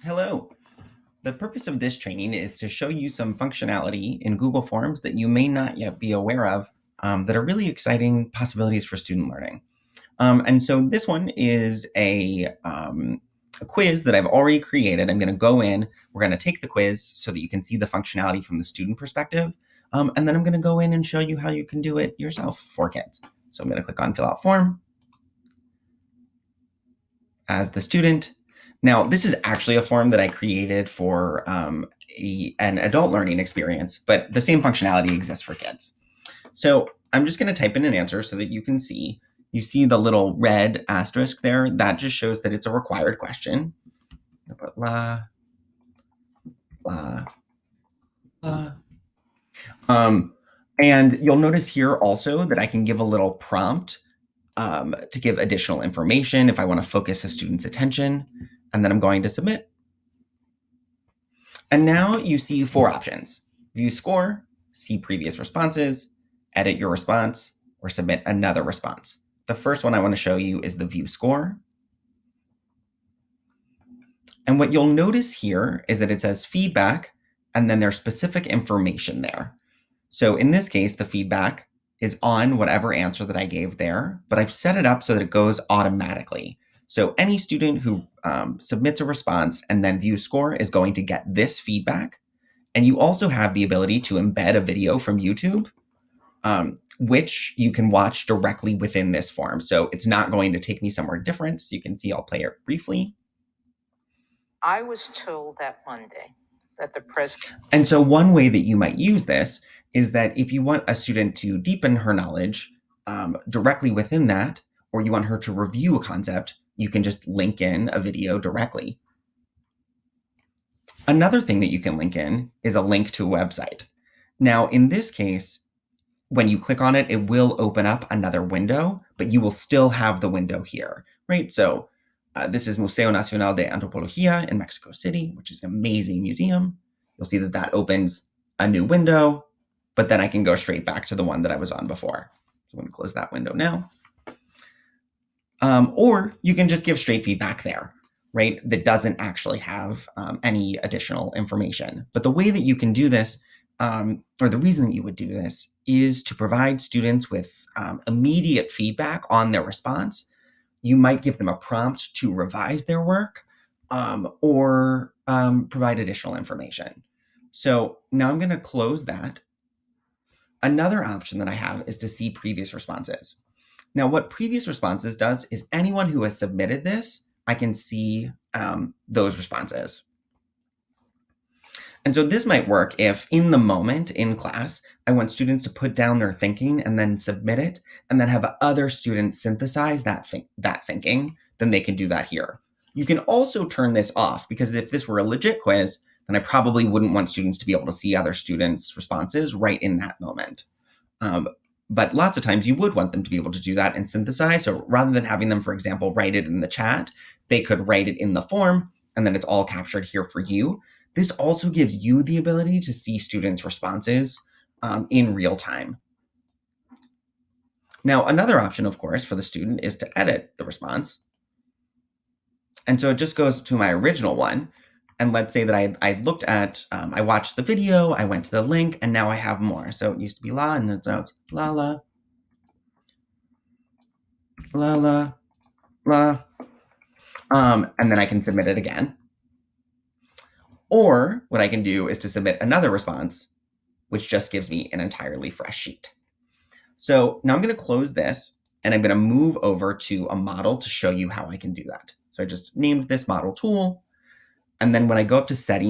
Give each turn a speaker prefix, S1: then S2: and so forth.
S1: Hello. The purpose of this training is to show you some functionality in Google Forms that you may not yet be aware of that are really exciting possibilities for student learning. And so this one is a quiz that I've already created. I'm going to go in, we're going to take the quiz so that you can see the functionality from the student perspective. And then I'm going to go in and show you how you can do it yourself for kids. So I'm going to click on fill out form as the student. Now, this is actually a form that I created for an adult learning experience, but the same functionality exists for kids. So I'm just going to type in an answer so that you can see. You see the little red asterisk there? That just shows that it's a required question. Put la, la, la. And you'll notice here also that I can give a little prompt to give additional information if I want to focus a student's attention. And then I'm going to submit. And now you see four options: view score, see previous responses, edit your response, or submit another response. The first one I want to show you is the view score. And what you'll notice here is that it says feedback, and then there's specific information there. So in this case, the feedback is on whatever answer that I gave there, but I've set it up so that it goes automatically. So any student who submits a response and then view score is going to get this feedback. And you also have the ability to embed a video from YouTube, which you can watch directly within this form. So it's not going to take me somewhere different. So you can see, I'll play it briefly.
S2: I was told that Monday that the president.
S1: And so one way that you might use this is that if you want a student to deepen her knowledge directly within that, or you want her to review a concept, you can just link in a video directly. Another thing that you can link in is a link to a website. Now, in this case, when you click on it, it will open up another window, but you will still have the window here, right? So this is Museo Nacional de Antropología in Mexico City, which is an amazing museum. You'll see that that opens a new window, but then I can go straight back to the one that I was on before. So I'm going to close that window now. Or you can just give straight feedback there, right? That doesn't actually have any additional information. But the way that you can do this, or the reason that you would do this, is to provide students with immediate feedback on their response. You might give them a prompt to revise their work or provide additional information. So now I'm going to close that. Another option that I have is to see previous responses. Now, what previous responses does is anyone who has submitted this, I can see those responses. And so this might work if in the moment in class, I want students to put down their thinking and then submit it, and then have other students synthesize that thinking, then they can do that here. You can also turn this off, because if this were a legit quiz, then I probably wouldn't want students to be able to see other students' responses right in that moment. But lots of times you would want them to be able to do that and synthesize. So rather than having them, for example, write it in the chat, they could write it in the form, and then it's all captured here for you. This also gives you the ability to see students' responses in real time. Now, another option, of course, for the student is to edit the response. And so it just goes to my original one. And let's say that I looked at, I watched the video, I went to the link, and now I have more. So it used to be la, and now it's la, la, la, la, la. And then I can submit it again. Or what I can do is to submit another response, which just gives me an entirely fresh sheet. So now I'm going to close this, and I'm going to move over to a model to show you how I can do that. So I just named this model tool. And then when I go up to settings,